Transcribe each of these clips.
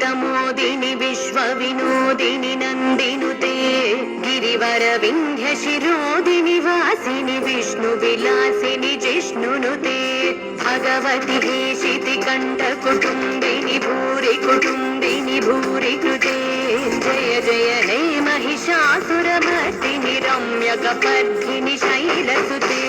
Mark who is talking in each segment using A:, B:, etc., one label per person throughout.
A: मोदिनि विश्व विनोदिनि नन्दिनुते गिरिवर विन्ध्य शिरोदिनि वासिनि विष्णु विलासिनि जिष्णुनुते भगवति हेशिति कंठ कुटुम्बिनि भूरि कृते जय जय हे महिषासुरमर्दिनि रम्यकपर्दिनि शैलसुते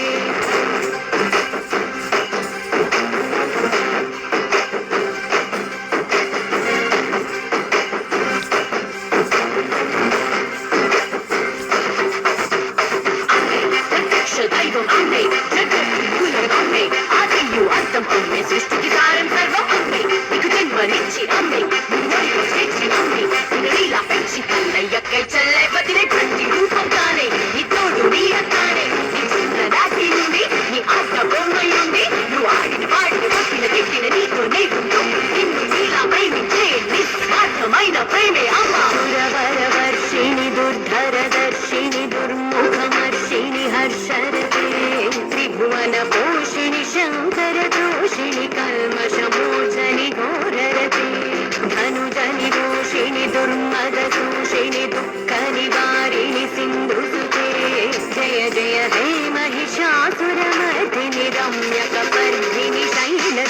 A: सृष्टि सारं सर्वं अम्मे निकु जन्मनिच्छि अम्मे मुन्नोरिको स्वेच्छि अम्मे निरीला पेक्षि कल्लय्यक्कै चल्लै बदिले प्रति रूपं ताने नी तोडु नीरताने नी చిన్నదాటి నుండి నీ ఆత్మ బొమ్మయుండి నువ్వు ఆడిన పాడిన కొట్టిన కెట్టిన నీతో నేగుంటూ నిన్ను నీలా ప్రేమించే నిస్వార్థమైన ప్రేమే అమ్మ సురవర వర్షిణి దుర్ధర దర్శిని దుర్ముఖమర్షిణి హర్షరతే త్రిభువన పోషిణి శంకర దోషిణి కల్మషమోచని ఘోరరతే ధనుజని దోషిణి దుర్మద దోషిణి